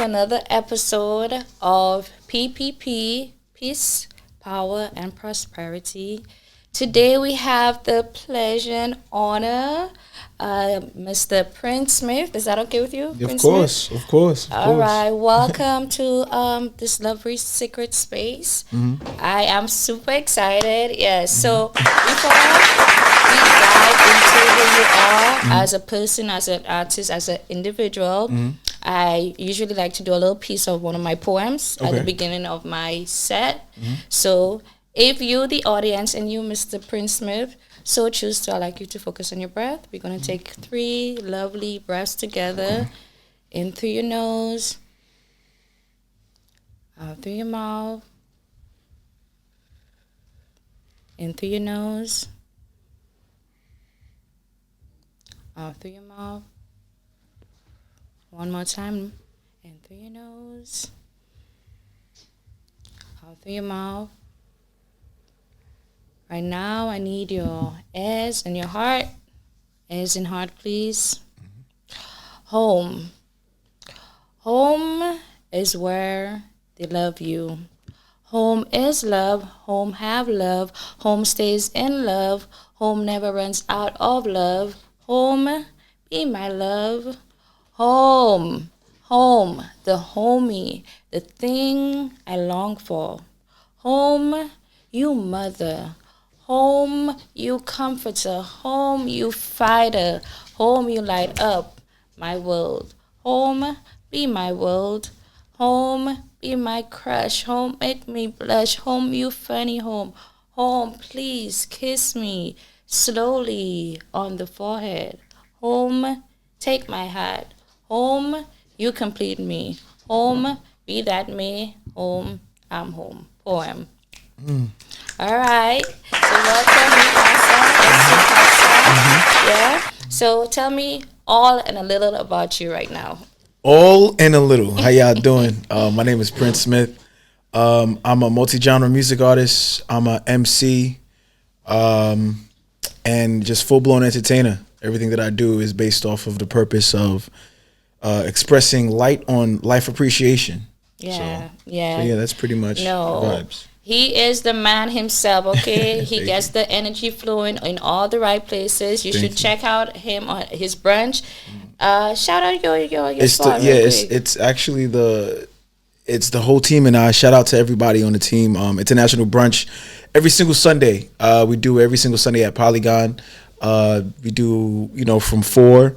another episode of PPP, Peace, Power, and Prosperity. Today we have the pleasure and honor, Mr. Prince Smith. Is that okay with you? Of Prince course, Smith? of course, of All course. right, welcome to this lovely secret space. I am super excited. Yes. So before we dive into who you are as a person, as an artist, as an individual, I usually like to do a little piece of one of my poems at the Okay. beginning of my set. So if you, the audience, and you, Mr. Prince Smith, so choose to, I'd like you to focus on your breath. We're going to take 3 lovely breaths together. In through your nose, out through your mouth, in through your nose, out through your mouth. One more time. In through your nose, out through your mouth. Right now, I need your ears and your heart. Ears and heart, please. Home. Home is where they love you. Home is love. Home have love. Home stays in love. Home never runs out of love. Home, be my love. Home, home, the homie, the thing I long for. Home, you mother. Home, you comforter. Home, you fighter. Home, you light up my world. Home, be my world. Home, be my crush. Home, make me blush. Home, you funny home. Home, please kiss me slowly on the forehead. Home, take my heart. Home, you complete me. Home, be that me. Home, I'm home. Poem. All right. So welcome, Mikasa. Yeah. So tell me all and a little about you right now. All in a little. How y'all doing? My name is Prince Smith. I'm a multi-genre music artist. I'm a MC, and just full-blown entertainer. Everything that I do is based off of the purpose of expressing light on life appreciation. Yeah. So Yeah. yeah, that's pretty much No. the vibes. He is the man himself, okay? He Thank gets you. the energy flowing in all the right places. You Thank should you. check out him on his brunch. Shout out your It's spot the, yeah, real it's quick. it's actually it's the whole team, and I shout out to everybody on the team. International brunch every single Sunday. We do every single Sunday at Polygon. We do from 4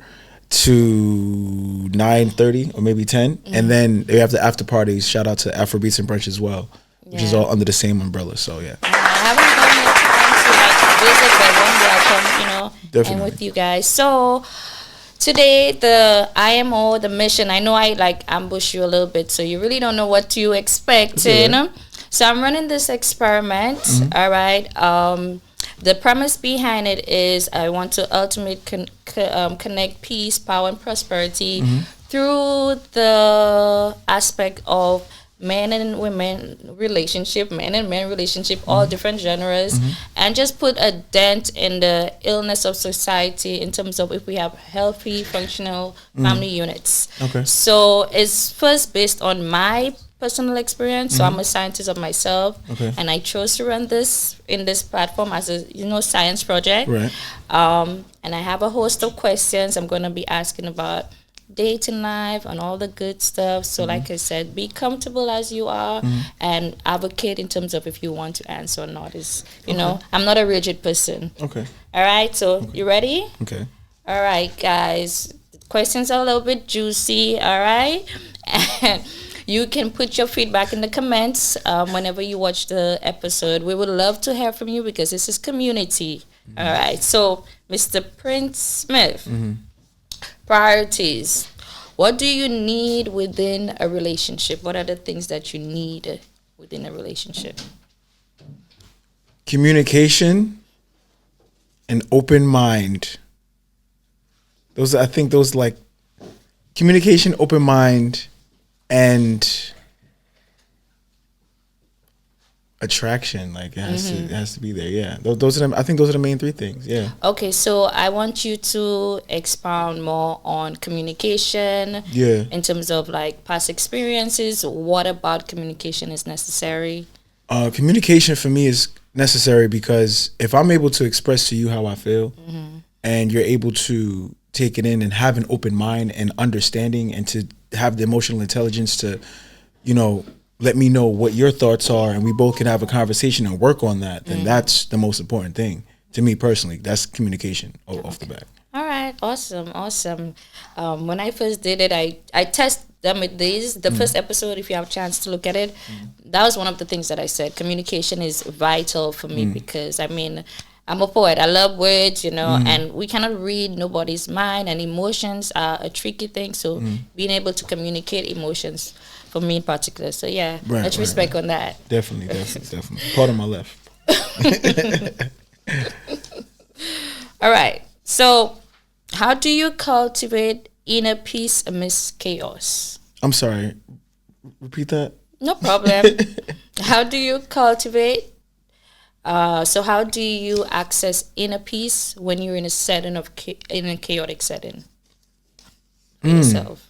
to 9:30 or maybe 10, and then they have the after parties. Shout out to Afrobeats and Brunch as well, which is Yeah. all under the same umbrella. So yeah, I haven't gone yet to visit, but one day I'll come, and Definitely. with you guys. So today the IMO, the mission. I know I ambush you a little bit, so you really don't know what to expect, That's all right. So I'm running this experiment. All right. The premise behind it is I want to ultimately connect peace, power, and prosperity through the aspect of men and women relationship, men and men relationship, all different genres, and just put a dent in the illness of society in terms of if we have healthy, functional family units. Okay. So it's first based on my personal experience. So I'm a scientist of myself, Okay. and I chose to run this in this platform as a science project. right. And I have a host of questions I'm going to be asking about dating life and all the good stuff. So like I said, be comfortable as you are and advocate in terms of if you want to answer or not. I'm not a rigid person. Okay. All right, so you ready? Okay. All right, guys. Questions are a little bit juicy, all right? And you can put your feedback in the comments whenever you watch the episode. We would love to hear from you because this is community. All right, so Mr. Prince Smith, priorities. What do you need within a relationship? What are the things that you need within a relationship? Communication, an open mind. I think those like communication, open mind, and attraction. Like it has to be there. Yeah, those are I think those are the main three things. Yeah. Okay, so I want you to expound more on communication. Yeah. In terms of like past experiences, what about communication is necessary? Communication for me is necessary because if I'm able to express to you how I feel, and you're able to take it in and have an open mind and understanding, and to have the emotional intelligence to, let me know what your thoughts are, and we both can have a conversation and work on that, then that's the most important thing to me personally. That's communication off the bat. All right, awesome. When I first did it, I tested them with these. The first episode, if you have a chance to look at it, that was one of the things that I said. Communication is vital for me because, I mean, I'm a poet. I love words, and we cannot read nobody's mind, and emotions are a tricky thing. So being able to communicate emotions for me in particular. So yeah, much respect on that. Definitely. Part of my left. All right. So how do you cultivate inner peace amidst chaos? I'm sorry. Repeat that. No problem. How do you cultivate? So how do you access inner peace when you're in a setting of in a chaotic setting? Yourself.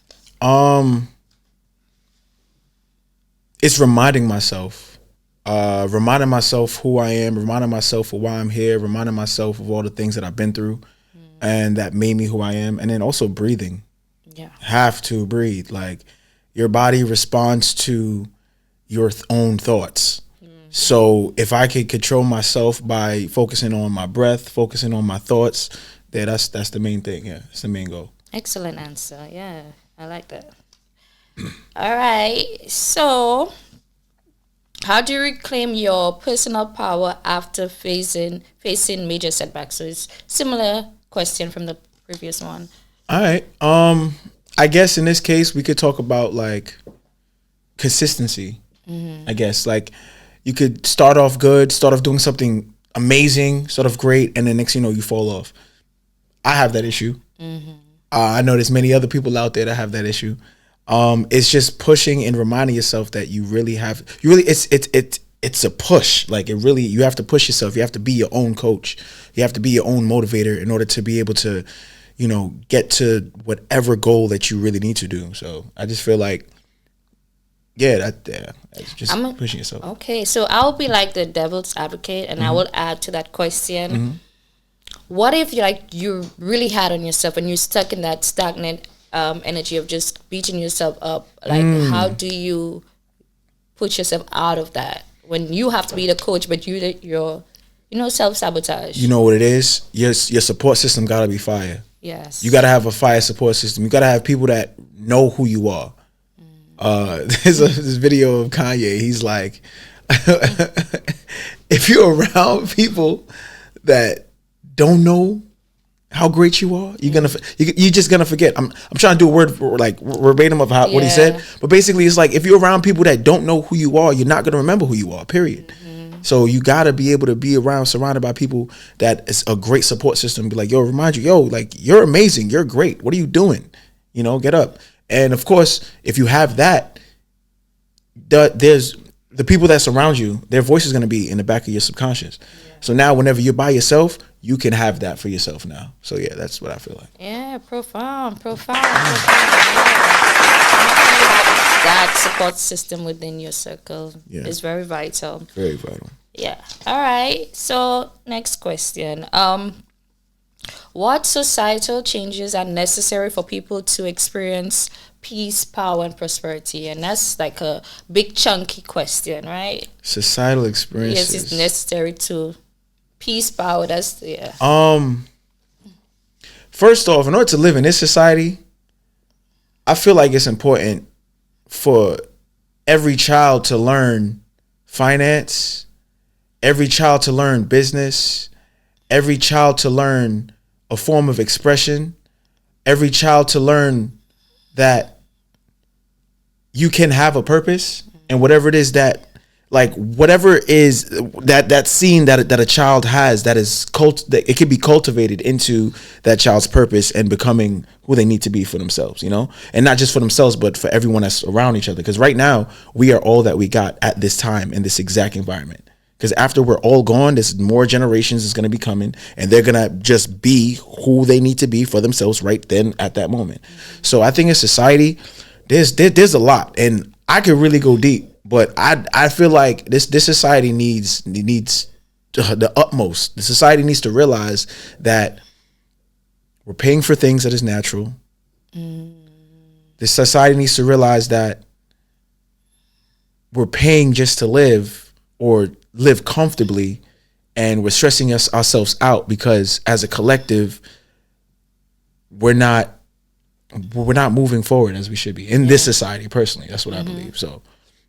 It's reminding myself who I am, reminding myself of why I'm here, reminding myself of all the things that I've been through, and that made me who I am, and then also breathing. Yeah, have to breathe. Like your body responds to your own thoughts. So if I could control myself by focusing on my breath, focusing on my thoughts, that's the main thing. Yeah, it's the main goal. Excellent answer. Yeah, I like that. All right. So, how do you reclaim your personal power after facing major setbacks? So it's similar question from the previous one. All right. I guess in this case we could talk about like consistency. I guess like you could start off good, start off doing something amazing, sort of great, and then next thing you know you fall off. I have that issue. I know there's many other people out there that have that issue. It's just pushing and reminding yourself that it's a push. Like you have to push yourself. You have to be your own coach. You have to be your own motivator in order to be able to, get to whatever goal that you really need to do. So I just feel like, it's just pushing yourself. Okay, so I'll be like the devil's advocate, and I will add to that question. What if you're really hard on yourself and you're stuck in that stagnant energy of just beating yourself up? Like, how do you put yourself out of that when you have to be the coach, but you're self-sabotage? You know what it is? Your support system gotta be fire. Yes. You gotta have a fire support system. You gotta have people that know who you are. There's this video of Kanye. He's like, if you're around people that don't know how great you are, you're just gonna forget. I'm trying to do a word like verbatim of what he said, but basically it's like if you're around people that don't know who you are, you're not gonna remember who you are. Period. So you gotta be able to be surrounded by people that is a great support system. Be like, remind you, like you're amazing, you're great. What are you doing? Get up. And of course, if you have that, there's the people that surround you. Their voice is gonna be in the back of your subconscious. So now, whenever you're by yourself, you can have that for yourself now. So yeah, that's what I feel like. Yeah, profound. That support system within your circle is very vital. Very vital. Yeah. All right. So next question. What societal changes are necessary for people to experience peace, power, and prosperity? And that's like a big chunky question, right? Societal experiences. Yes, it's necessary to peace, power. That's First off, in order to live in this society, I feel like it's important for every child to learn finance, every child to learn business, every child to learn a form of expression, every child to learn that you can have a purpose, and whatever it is that, like whatever is that scene that a child has, that is that it can be cultivated into that child's purpose and becoming who they need to be for themselves, you know, and not just for themselves but for everyone that's around each other, because right now we are all that we got at this time in this exact environment, because after we're all gone, there's more generations is going to be coming, and they're going to just be who they need to be for themselves right then at that moment. So I think in society there's a lot, and I could really go deep. But I feel like this society needs the utmost. The society needs to realize that we're paying for things that is natural. The society needs to realize that we're paying just to live or live comfortably, and we're stressing ourselves out because as a collective, we're not moving forward as we should be in this society. Personally, that's what I believe. So.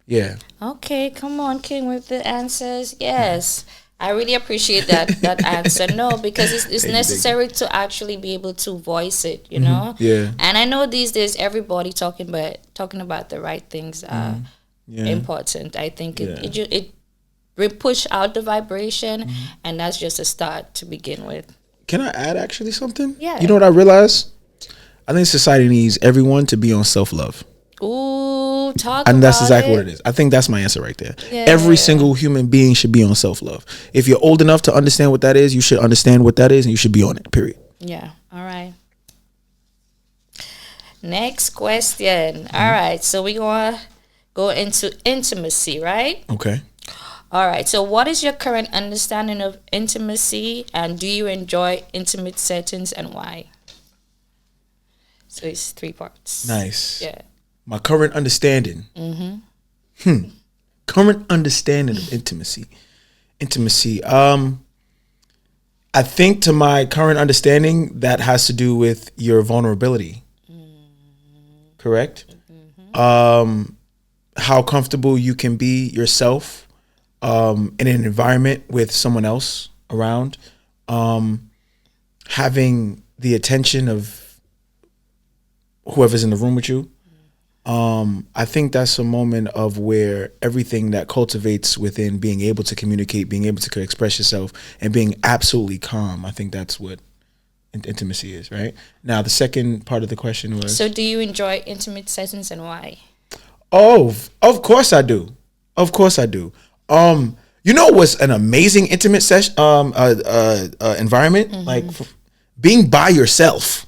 Yeah. Okay, come on, King, with the answers. Yes, I really appreciate that answer. No, because it's necessary to actually be able to voice it, you know. Yeah. And I know these days everybody talking about the right things are important. I think it push out the vibration, and that's just a start to begin with. Can I add actually something? Yeah. You know what I realized? I think society needs everyone to be on self-love. Ooh, and that's exactly what it is. I think that's my answer right there. Yeah. Every single human being should be on self-love. If you're old enough to understand what that is, you should understand what that is, and you should be on it, period. Yeah. All right. Next question. All right. So we're going to go into intimacy, right? Okay. All right. So what is your current understanding of intimacy, and do you enjoy intimate settings, and why? So it's 3 parts. Nice. Yeah. My current understanding. Current understanding of intimacy. I think to my current understanding, that has to do with your vulnerability. Correct? How comfortable you can be yourself in an environment with someone else around. Having the attention of whoever's in the room with you. I think that's a moment of where everything that cultivates within being able to communicate, being able to express yourself, and being absolutely calm. I think that's what intimacy is, right? Now, the second part of the question was... So do you enjoy intimate settings, and why? Oh, of course I do. Of course I do. You know what's an amazing intimate environment? Like being by yourself.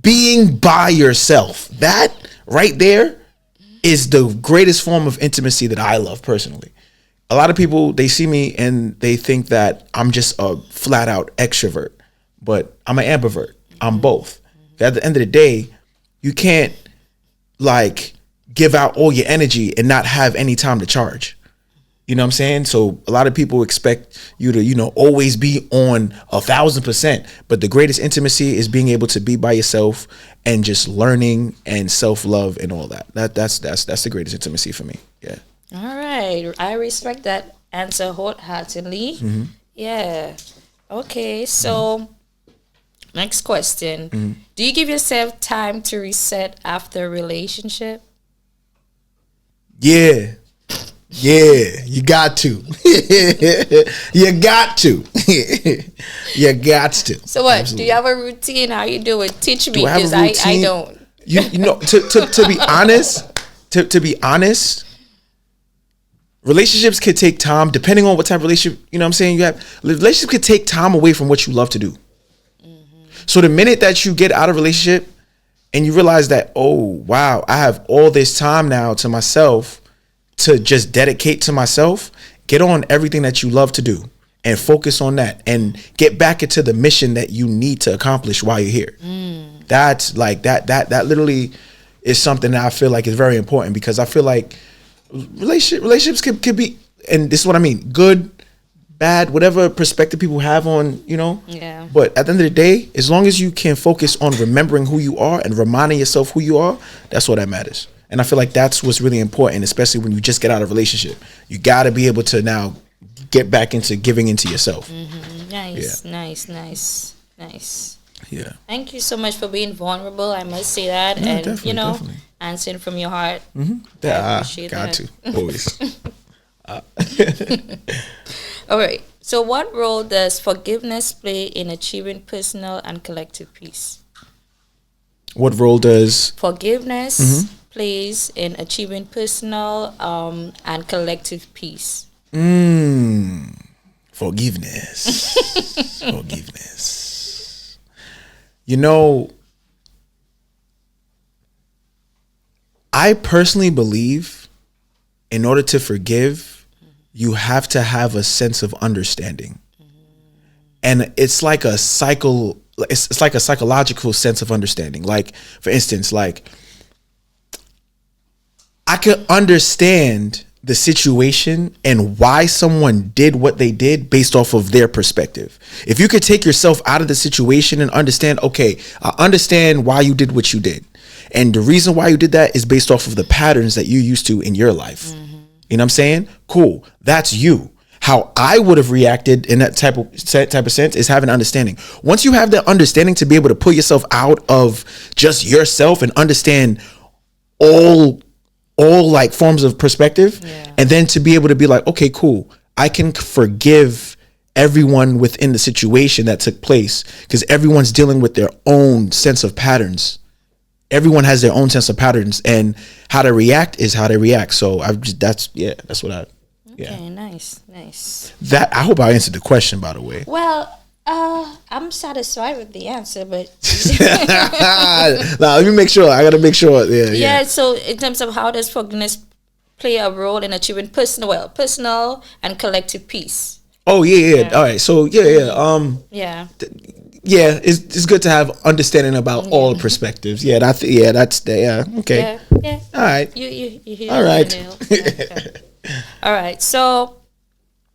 Being by yourself. That right there is the greatest form of intimacy that I love personally. A lot of people, they see me and they think that I'm just a flat out extrovert, but I'm an ambivert. I'm both. At the end of the day, you can't like give out all your energy and not have any time to charge. You know what I'm saying? So a lot of people expect you to, you know, always be on 1,000%. But the greatest intimacy is being able to be by yourself and just learning and self-love and all that. That's the greatest intimacy for me. Yeah. All right. I respect that answer wholeheartedly. Yeah. Okay. So next question. Do you give yourself time to reset after a relationship? Yeah. Yeah, you got to. You got to. You got to. So what? Absolutely. Do you have a routine? How you do it? Teach me, because I don't. You know, to be honest, to be honest, relationships could take time depending on what type of relationship, you know what I'm saying, you have. Relationships could take time away from what you love to do. So the minute that you get out of a relationship and you realize that, oh, wow, I have all this time now to myself to just dedicate to myself, get on everything that you love to do and focus on that and get back into the mission that you need to accomplish while you're here. That's like that literally is something that I feel like is very important, because I feel like relationships could be, and this is what I mean, good, bad, whatever perspective people have on, you know. Yeah. But at the end of the day, as long as you can focus on remembering who you are and reminding yourself who you are, that's what that matters. And I feel like that's what's really important, especially when you just get out of a relationship. You got to be able to now get back into giving into yourself. Nice, yeah. Nice. Yeah. Thank you so much for being vulnerable. I must say that, yeah, and you know, answering from your heart. Yeah, I appreciate got that. To always. All right. So, what role does forgiveness play in achieving personal and collective peace? What role does Forgiveness plays in achieving personal and collective peace. forgiveness? Forgiveness. You know, I personally believe in order to forgive, you have to have a sense of understanding. And it's like a cycle, it's like a psychological sense of understanding. Like, for instance, like I could understand the situation and why someone did what they did based off of their perspective. If you could take yourself out of the situation and understand, okay, I understand why you did what you did. And the reason why you did that is based off of the patterns that you're used to in your life. You know what I'm saying? Cool. That's you. How I would have reacted in that type of sense is having understanding. Once you have that understanding to be able to pull yourself out of just yourself and understand all like forms of perspective, and then to be able to be like, okay, cool, I can forgive everyone within the situation that took place, because everyone's dealing with their own sense of patterns. Everyone has their own sense of patterns, and how to react is how they react. So that's what I. Okay, nice. That, I hope I answered the question, by the way. Well, I'm satisfied with the answer, but Now let me make sure. I gotta make sure. yeah. So, in terms of how does forgiveness play a role in achieving personal and collective peace? Oh yeah. All right. So yeah. Yeah. Yeah, it's good to have understanding about all perspectives. Yeah, that's okay. Yeah. All right. You hit All it on right. the nail. Okay. All right. So,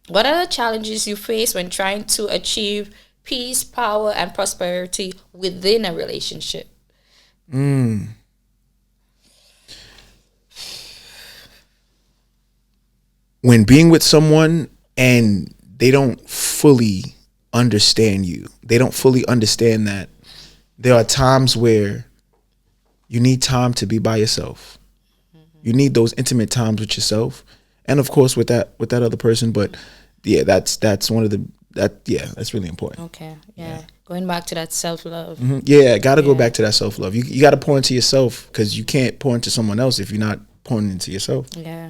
what are the challenges you face when trying to achieve peace, power, and prosperity within a relationship? When being with someone and they don't fully understand you, they don't fully understand that there are times where you need time to be by yourself. You need those intimate times with yourself, and of course with that other person. But yeah, that's one of the that's really important. Okay. Yeah. Going back to that self-love. Yeah, gotta go back to that self love. You got to pour into yourself, because you can't pour into someone else if you're not pouring into yourself. Yeah,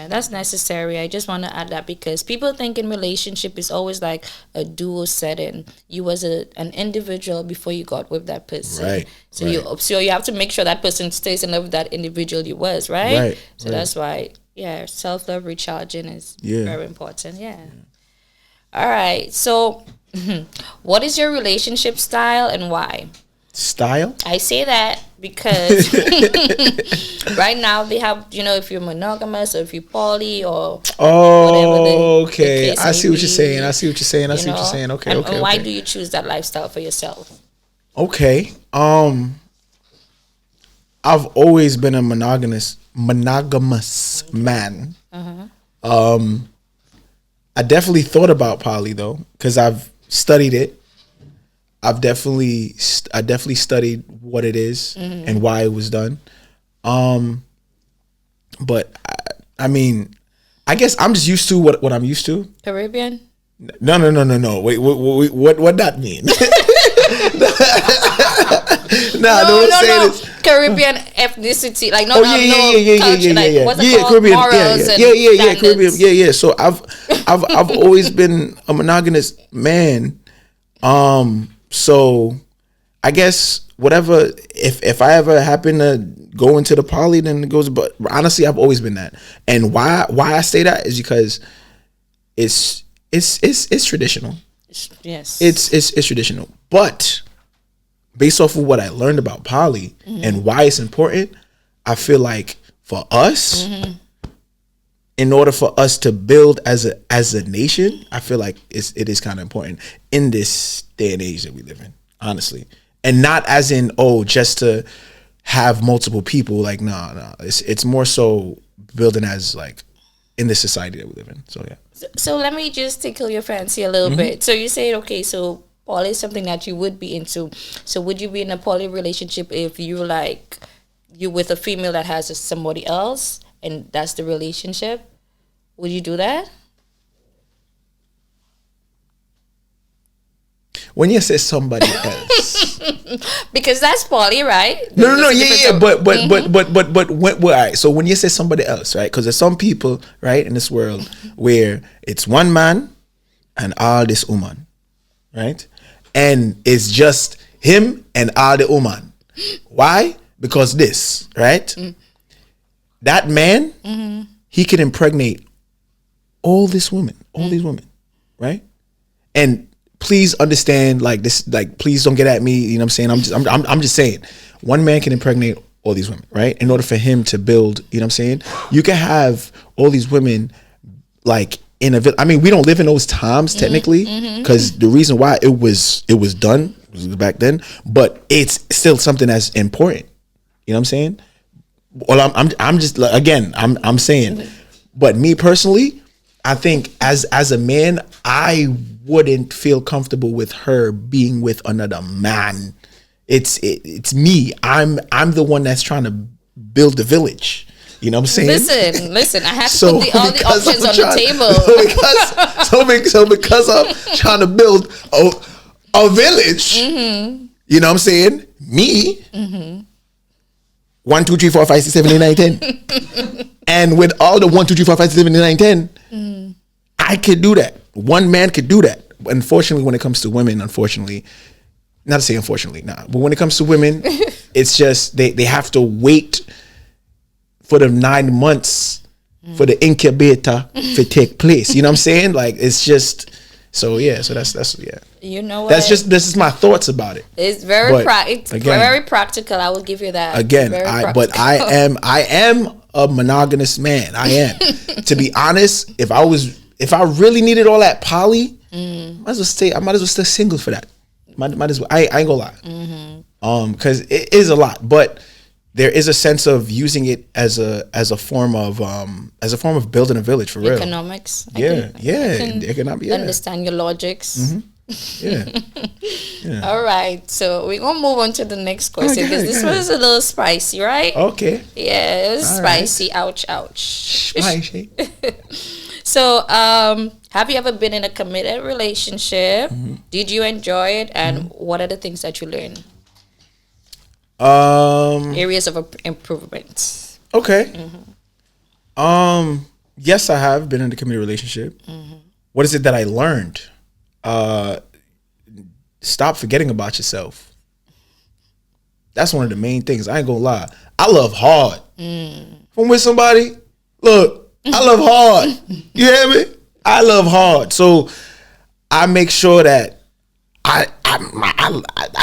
that's necessary. I just want to add that because people think in relationship is always like a dual setting. You was an individual before you got with that person. Right. So you have to make sure that person stays in love with that individual you was, right? Right. So that's why self-love recharging is very important. Yeah. All right. So what is your relationship style and why? Style? I say that because right now they have, if you're monogamous or if you're poly or whatever the case I see may what you're be, saying. I see what you're saying. I see what you're saying. Okay, and why do you choose that lifestyle for yourself? Okay. I've always been a monogamous man. I definitely thought about poly though, because I've studied it. I definitely studied what it is and why it was done. But I mean, I guess I'm just used to what I'm used to. Caribbean? No. Wait, what that mean? No. Caribbean ethnicity, like culture, Caribbean, Caribbean, Caribbean, So I've always been a monogamous man. So I guess whatever, if I ever happen to go into the poly, then it goes. But honestly, I've always been that. And why I say that is because it's traditional. Yes, it's traditional. But based off of what I learned about poly and why it's important, I feel like for us, in order for us to build as a nation, I feel like it is kind of important in this day and age that we live in, honestly. And not as in, just to have multiple people. Like, no. It's more so building as like in this society that we live in. So yeah. So let me just tickle your fancy a little bit. So you say, okay, so poly is something that you would be into. So would you be in a poly relationship if you with a female that has somebody else and that's the relationship? Would you do that? When you say somebody else, Because that's poly, right? no, yeah, but all right. So when you say somebody else, right? Because there's some people, right, in this world where it's one man and all this woman, right, and it's just him and all the woman. Why? Because this, right? That man, he can impregnate all these women, right? And please understand, like this, like please don't get at me. You know what I'm saying? I'm just saying, one man can impregnate all these women, right? In order for him to build, you know what I'm saying? You can have all these women, like in a. I mean, we don't live in those times technically, because the reason why it was done was back then, but it's still something that's important. You know what I'm saying? Well, I'm just like, again, I'm saying, but me personally, I think as a man, I wouldn't feel comfortable with her being with another man. It's me. I'm the one that's trying to build the village. You know what I'm saying? Listen. I have to put all the options on the table. So because I'm trying to build a village, you know what I'm saying? Me. 1, 2, 3, 4, 5, 6, 7, 8, 9, 10. And with all the 1, 2, 3, 4, 5, 6, 7, 8, 9, 10, I could do that. One man could do that. Unfortunately, when it comes to women, not to say unfortunately, but when it comes to women, it's just they have to wait for the 9 months for the incubator to take place. You know what I'm saying? Like, it's just, so yeah, so that's yeah. You know what? This is my thoughts about it. It's very very practical. I will give you that. Again, I am a monogamous man. I am. To be honest, if I really needed all that poly, I might as well stay single for that. Might as well. I ain't gonna lie. Because it is a lot, but there is a sense of using it as a form of building a village for real. Economics. Economics. Understand your logics. Yeah. All right, so we're gonna move on to the next question because this was a little spicy, right? Okay. Yeah, it was all spicy. Right. Ouch. Spicy. So, have you ever been in a committed relationship? Did you enjoy it, and what are the things that you learned? Areas of improvement. Okay. Yes, I have been in a committed relationship. What is it that I learned? Stop forgetting about yourself. That's one of the main things. I ain't gonna lie. I love hard. If I'm with somebody, look, I love hard. You hear me? I love hard. So I make sure that I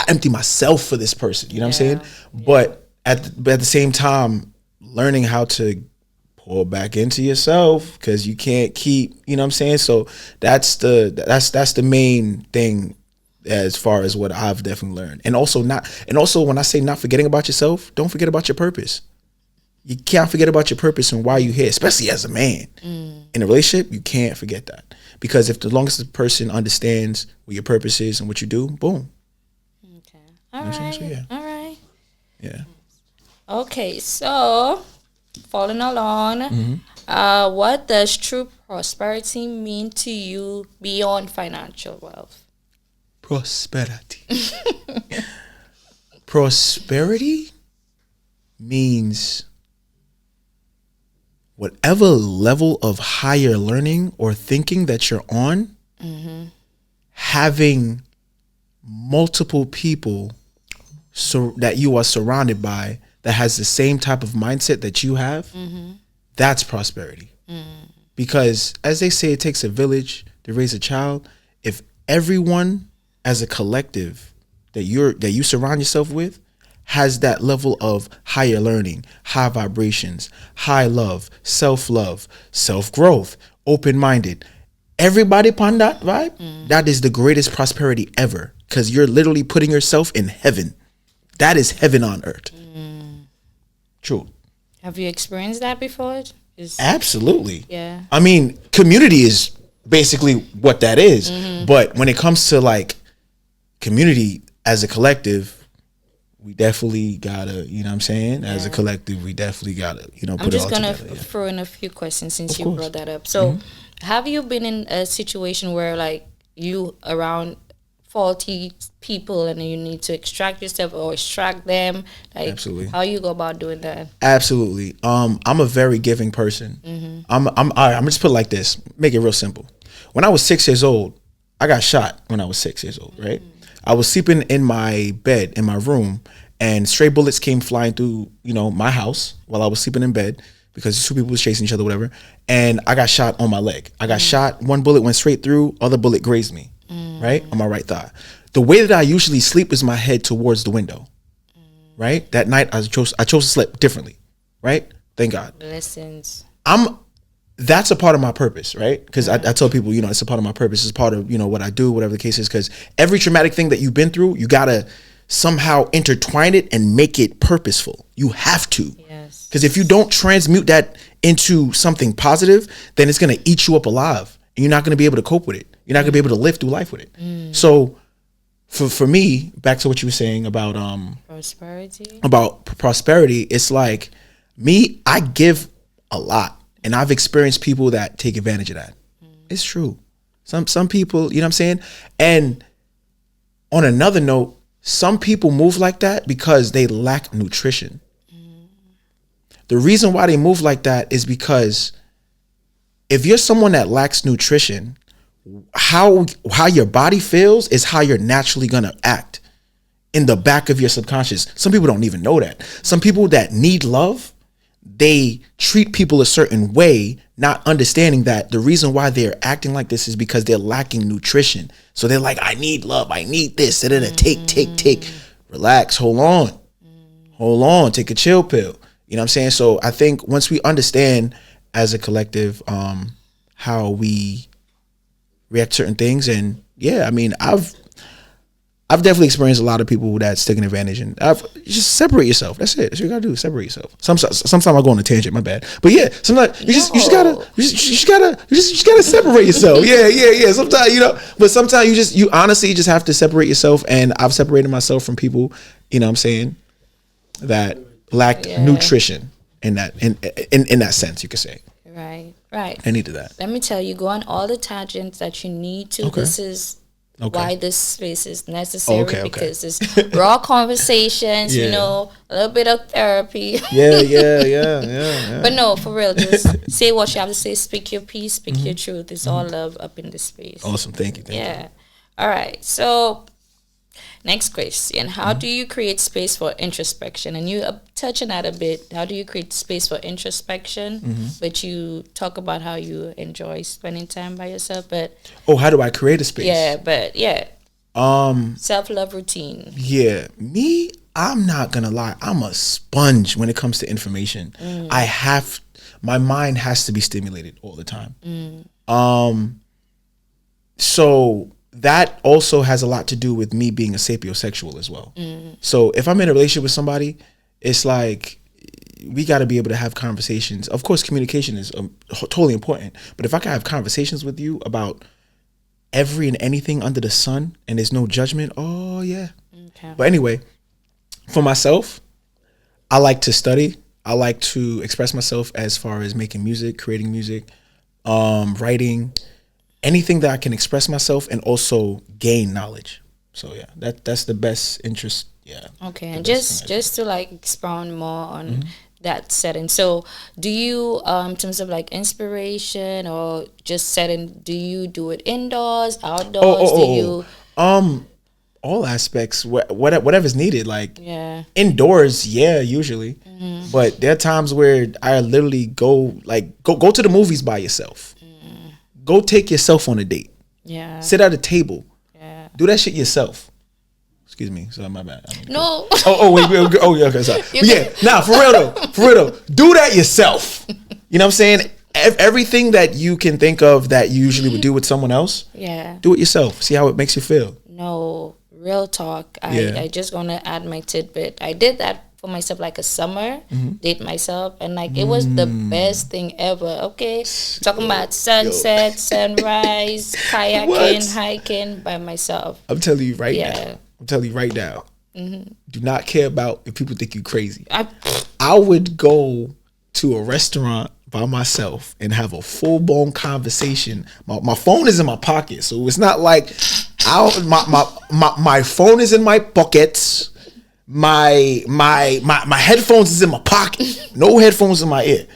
empty myself for this person. You know what I'm saying? But at the same time, learning how to pour back into yourself, because you can't keep, you know what I'm saying? So that's the main thing as far as what I've definitely learned. And also when I say not forgetting about yourself, don't forget about your purpose. You can't forget about your purpose and why you're here, especially as a man. In a relationship, you can't forget that. Because if the longest the person understands what your purpose is and what you do, boom. Okay. All right. So, yeah. All right. Yeah. Okay, so following along, what does true prosperity mean to you beyond financial wealth? Prosperity. Prosperity means whatever level of higher learning or thinking that you're on, having multiple people that you are surrounded by that has the same type of mindset that you have, that's prosperity. Because as they say, it takes a village to raise a child. If everyone as a collective that you surround yourself with has that level of higher learning, high vibrations, high love, self-growth, open-minded, everybody upon that vibe, that is the greatest prosperity ever, because you're literally putting yourself in heaven. That is heaven on earth. True. Have you experienced that before? Absolutely. Yeah. I mean, community is basically what that is. But when it comes to like community as a collective, we definitely gotta, you know what I'm saying? As a collective, we definitely gotta, I'm put it just all gonna together. Yeah. throw in a few questions since Of you course. brought that up. So, have you been in a situation where like you around faulty people and you need to extract yourself or extract them? Like, Absolutely. how you go about doing that? Absolutely. I'm a very giving person. I'm gonna just put it like this. Make it real simple. When I was 6 years old, I got shot when I was 6 years old, right? I was sleeping in my bed in my room, and stray bullets came flying through, my house while I was sleeping in bed because two people was chasing each other, whatever. And I got shot on my leg. I got shot. One bullet went straight through. Other bullet grazed me, right, on my right thigh. The way that I usually sleep is my head towards the window, right? That night I chose to sleep differently, right? Thank God. Lessons. That's a part of my purpose, right? Because I tell people, it's a part of my purpose. It's part of, what I do, whatever the case is. Because every traumatic thing that you've been through, you got to somehow intertwine it and make it purposeful. You have to. Yes. Because if you don't transmute that into something positive, then it's going to eat you up alive. And you're not going to be able to cope with it. You're not going to be able to live through life with it. So for me, back to what you were saying about prosperity, it's like me, I give a lot. And I've experienced people that take advantage of that. It's true. Some people, you know what I'm saying? And on another note, some people move like that because they lack nutrition. The reason why they move like that is because if you're someone that lacks nutrition, how your body feels is how you're naturally going to act in the back of your subconscious. Some people don't even know that. Some people that need love, they treat people a certain way, not understanding that the reason why they're acting like this is because they're lacking nutrition. So they're like, I need love, I need this. Take. Relax, hold on, take a chill pill. You know what I'm saying? So I think once we understand as a collective how we react to certain things, and yeah, I mean, I've definitely experienced a lot of people that's taking advantage, and just separate yourself. That's it. That's what you gotta do. Separate yourself. Sometimes I go on a tangent. My bad. But yeah, sometimes you just gotta separate yourself. Yeah. Sometimes but sometimes you honestly just have to separate yourself. And I've separated myself from people. You know what I'm saying, that lacked nutrition in that sense. You could say. Right. I needed that. Let me tell you, go on all the tangents that you need to. Okay. This is why this space is necessary, because it's raw conversations, Yeah. a little bit of therapy. Yeah. But no, for real, just say what you have to say, speak your piece, speak your truth. It's all love up in this space. Awesome. Thank you. Yeah. All right. So next question, how do you create space for introspection? And you touch on that a bit. How do you create space for introspection? But you talk about how you enjoy spending time by yourself. But how do I create a space? Self-love routine. Yeah, me, I'm not gonna lie, I'm a sponge when it comes to information. My mind has to be stimulated all the time. So that also has a lot to do with me being a sapiosexual as well. So if I'm in a relationship with somebody, it's like we got to be able to have conversations. Of course, communication is totally important. But if I can have conversations with you about every and anything under the sun and there's no judgment, oh yeah. Okay. But anyway, for myself, I like to study. I like to express myself as far as making music, creating music, writing, anything that I can express myself and also gain knowledge. So yeah, that's the best interest. Yeah. Okay, and just to like expound more on that setting. So do you, in terms of like inspiration or just setting, do you do it indoors, outdoors? Do you? All aspects, whatever's needed. Like indoors, usually. But there are times where I literally go to the movies by yourself. Go take yourself on a date. Yeah. Sit at a table. Yeah. Do that shit yourself. Excuse me. So my bad. No. Wait. Oh yeah. Okay. Sorry. For real though. Do that yourself. You know what I'm saying? Everything that you can think of that you usually would do with someone else. Yeah. Do it yourself. See how it makes you feel. No, real talk. I just gonna add my tidbit. I did that for myself, like a summer date myself, and like it was the best thing ever. Okay, talking about sunset, sunrise, kayaking, hiking by myself. I'm telling you right now. I'm telling you right now. Do not care about if people think you crazy. I would go to a restaurant by myself and have a full-blown conversation. My phone is in my pocket, so it's not like my phone is in my pockets. My headphones is in my pocket. No headphones in my ear.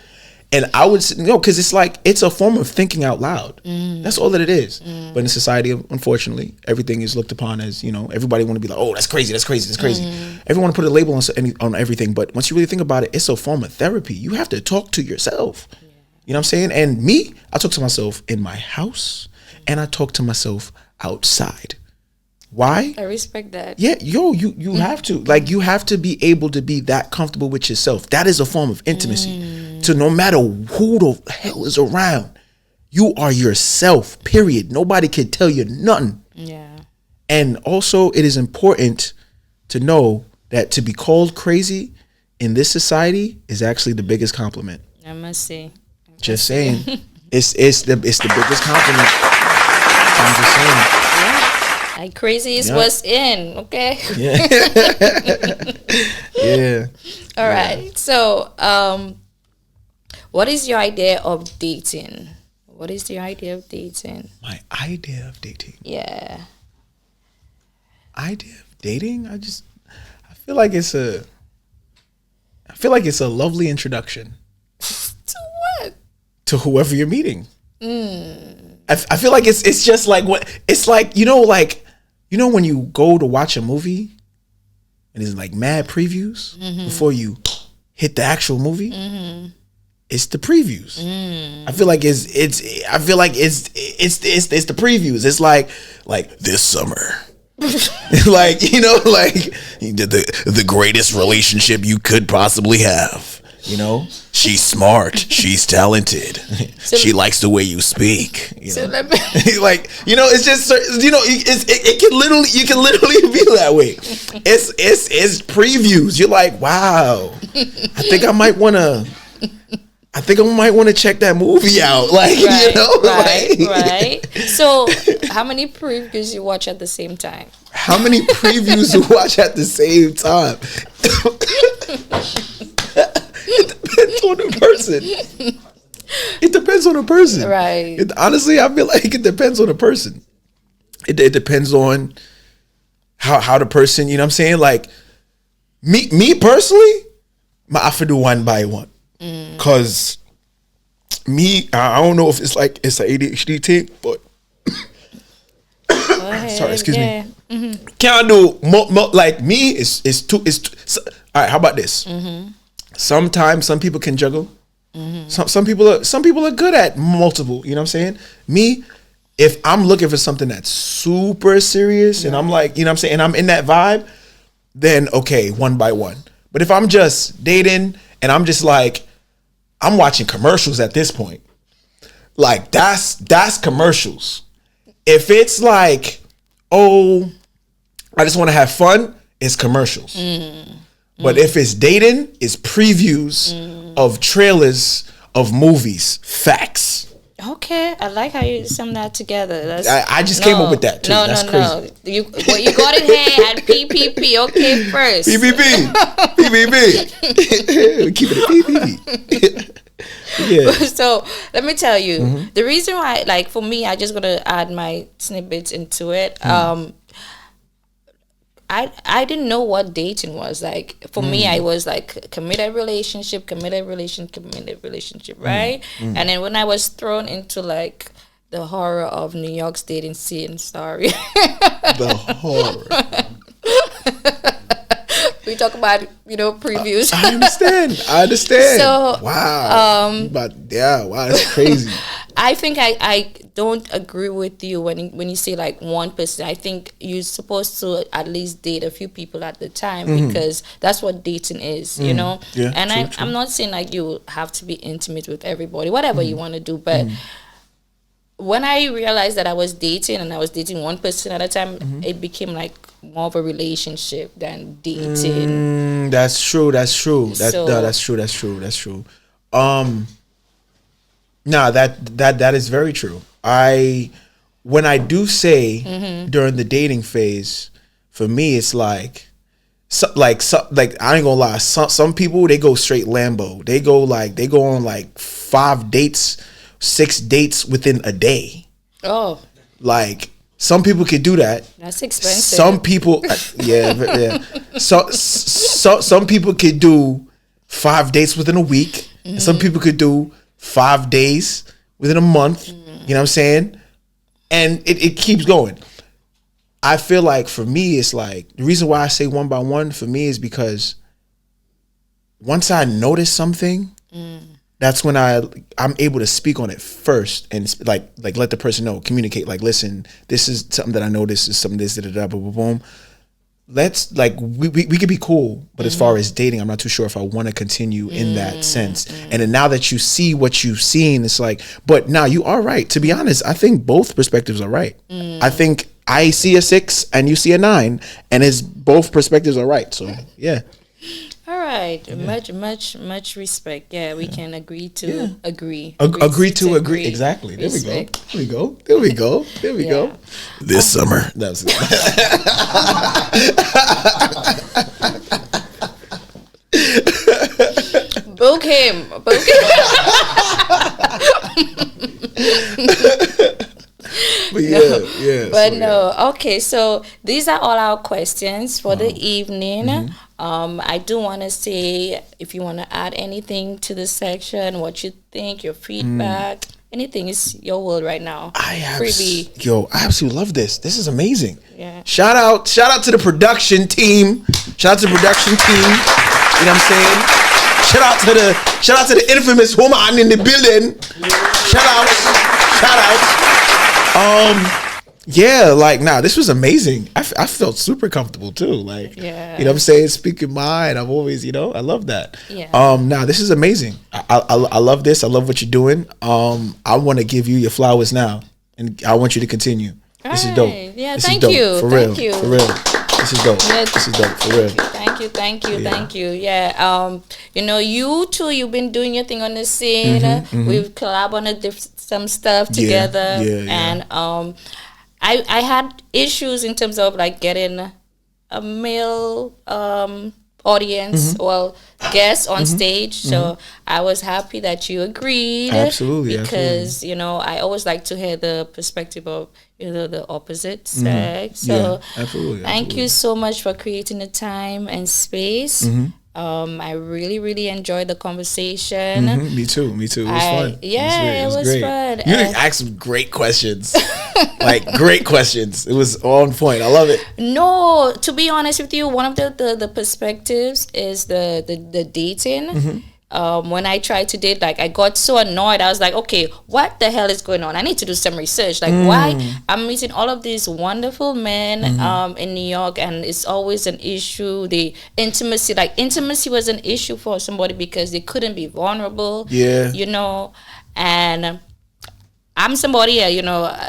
And I would, because it's like, it's a form of thinking out loud. That's all that it is. But in society, unfortunately, everything is looked upon as, everybody want to be like, oh, that's crazy, that's crazy, that's crazy. Everyone put a label on everything. But once you really think about it, it's a form of therapy. You have to talk to yourself. You know what I'm saying? And me, I talk to myself in my house and I talk to myself outside. Why? I respect that. Yeah, you have to. Like, you have to be able to be that comfortable with yourself. That is a form of intimacy. So no matter who the hell is around, you are yourself, period. Nobody can tell you nothing. Yeah. And also, it is important to know that to be called crazy in this society is actually the biggest compliment. I must say. Just saying. It's the biggest compliment. I'm just saying. Like, crazy is what's in, okay? Yeah. Yeah. All right. So, what is your idea of dating? What is your idea of dating? My idea of dating. Yeah. Idea of dating? I feel like it's a lovely introduction. To what? To whoever you're meeting. I feel like it's just like what it's like, when you go to watch a movie and there's like mad previews before you hit the actual movie. It's the previews. I feel like it's the previews. It's like this summer. like the greatest relationship you could possibly have. She's smart. She's talented. She likes the way you speak. It's just it can literally you can literally be that way. It's previews. You're like, wow. I think I might want to check that movie out. Right. So, how many previews you watch at the same time? How many previews you watch at the same time? It depends on the person. It depends on the person. Right. Honestly, I feel like it depends on the person. It depends on how the person, you know what I'm saying? Like, me personally, I have to do one by one. Because I don't know if it's an ADHD thing, but sorry, excuse me. Can't do like me. It's too. All right. How about this? Sometimes some people can juggle. Some people are good at multiple. You know what I'm saying? Me, if I'm looking for something that's super serious and I'm like, you know what I'm saying, and I'm in that vibe, then okay, one by one. But if I'm just dating and I'm just like, I'm watching commercials at this point. Like, that's commercials. If it's like, oh, I just want to have fun, it's commercials. But if it's dating, it's previews of trailers of movies. Facts. Okay, I like how you sum that together. I just came up with that too. That's crazy. You got it here at PPP. Okay, first. PPP. Keep it at PPP. Yeah. So let me tell you, the reason why, like, for me, I just gonna add my snippets into it. I didn't know what dating was. Like, for me, I was like committed relationship, right? And then when I was thrown into like the horror of New York's dating scene, sorry. The horror. We talk about, previews. I understand. So, wow. Wow, that's crazy. I think I don't agree with you when you say like one person. I think you're supposed to at least date a few people at the time because that's what dating is, you know? Yeah, and true. I'm not saying like you have to be intimate with everybody, whatever you want to do, but when I realized that I was dating and I was dating one person at a time, it became like more of a relationship than dating. That's true. That's true. That's true. Nah, that is very true. When I do say during the dating phase, for me, it's like like I ain't gonna lie. Some people they go straight Lambo. They go on like 5 dates, 6 dates within a day. Oh, Like some people could do that. that's expensive. Some people, yeah. So some people could do 5 dates within a week. And some people could do 5 days within a month. You know what I'm saying? And it keeps going. I feel like for me, it's like the reason why I say one by one for me is because once I notice something, that's when I'm able to speak on it first and like let the person know, communicate. Like, listen, this is something that I know. This is something. This boom. Let's we could be cool, but as far as dating, I'm not too sure if I want to continue in that sense. And then now that you see what you've seen, it's like, but now you are right. To be honest, I think both perspectives are right. I think I see a 6 and you see a 9, and both perspectives are right. So yeah. All right, much respect. Yeah, we can agree to agree. Agree to agree. Exactly. Respect. There we go. This summer. That's Book him. But yeah. But no, okay. So these are all our questions for the evening. I do want to say, if you want to add anything to this section, what you think, your feedback, anything is your world right now. I Freebie. I absolutely love this. This is amazing. Yeah. Shout out to the production team. You know what I'm saying? Shout out to the infamous woman in the building. Shout out. This was amazing. I felt super comfortable too. Like, you know what I'm saying? Speak your mind. I've always, I love that. Yeah. This is amazing. I love this. I love what you're doing. I want to give you your flowers now, and I want you to continue. This is dope. Yeah, this thank is dope. you. For Thank real. you. For real. This is dope. This is dope. For real. Thank you. Yeah. You too, you've been doing your thing on the scene. We've collab on some stuff together. And I had issues in terms of like getting a male audience guests on stage. So I was happy that you agreed. Absolutely. Because I always like to hear the perspective of the opposite sex. So absolutely. Thank you so much for creating the time and space. I really, really enjoyed the conversation. Me too. It was fun. Yeah, it was great. fun. You asked some great questions. Great questions. It was on point. I love it. No, to be honest with you, one of the perspectives is the dating. When I tried to date, I got so annoyed. I was like, okay, what the hell is going on? I need to do some research. Why I'm meeting all of these wonderful men in New York, and it's always an issue. The intimacy, intimacy was an issue for somebody because they couldn't be vulnerable. Yeah. And I'm somebody,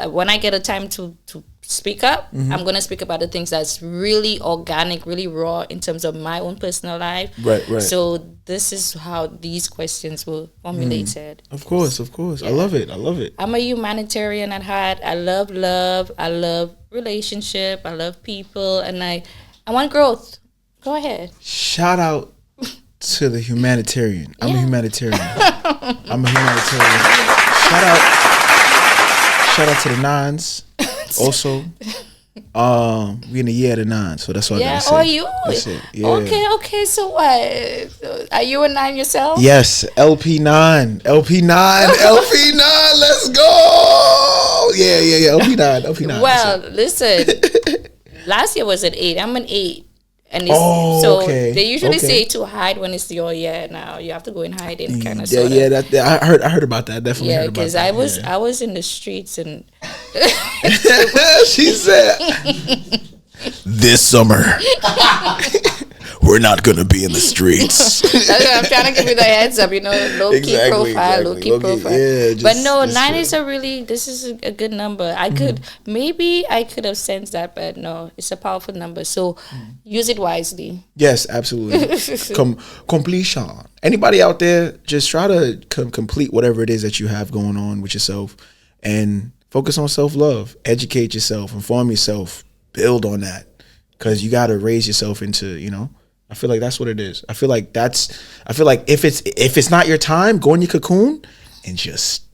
when I get a time to speak up, I'm going to speak about the things that's really organic, really raw in terms of my own personal life. Right. So this is how these questions were formulated. Of course. Yeah. I love it. I'm a humanitarian at heart. I love love. I love relationship. I love people. And I want growth. Go ahead. Shout out to the humanitarian. I'm a humanitarian. Shout out to the nines. Also, we in the year of the 9, so that's what I gotta say. Oh, you? That's it. Yeah. Okay. So what? Are you a 9 yourself? Yes, LP9. Let's go. Yeah. LP9. Well, listen. Last year was an 8. I'm an 8. And they usually say to hide when it's your year. Now you have to go in hiding, kind of. Yeah. I heard about that. Definitely. Yeah, because I was in the streets and. She said, "This summer, we're not gonna be in the streets." I'm trying to give you the heads up, low key profile. Yeah, but no, 9 is this is a good number. I could have sensed that, but no, it's a powerful number. So use it wisely. Yes, absolutely. Completion. Anybody out there, just try to complete whatever it is that you have going on with yourself, and focus on self-love. Educate yourself. Inform yourself. Build on that. because you got to raise yourself into, I feel like that's what it is. I feel like if it's not your time, go in your cocoon and just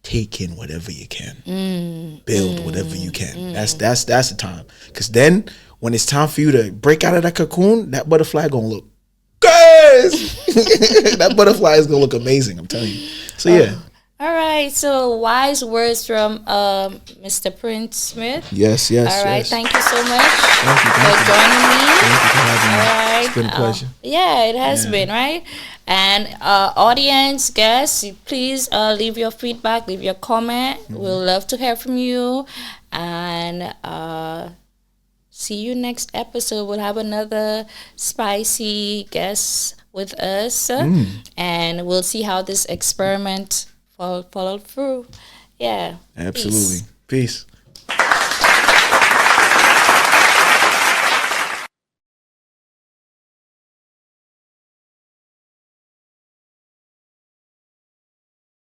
take in whatever you can, build whatever you can. That's the time. Because then when it's time for you to break out of that cocoon, that butterfly gonna look good. That butterfly is gonna look amazing. I'm telling you. So yeah. All right. So wise words from Mr. Prince Smith. Yes. All right. Yes. Thank you so much Thank you. for joining me. Thank you for having me. All right. It's been a pleasure. Yeah, it has been, right? And audience, guests, please leave your feedback, leave your comment. We'll love to hear from you. And see you next episode. We'll have another spicy guest with us. And we'll see how this experiment followed through. Yeah. Absolutely. Peace.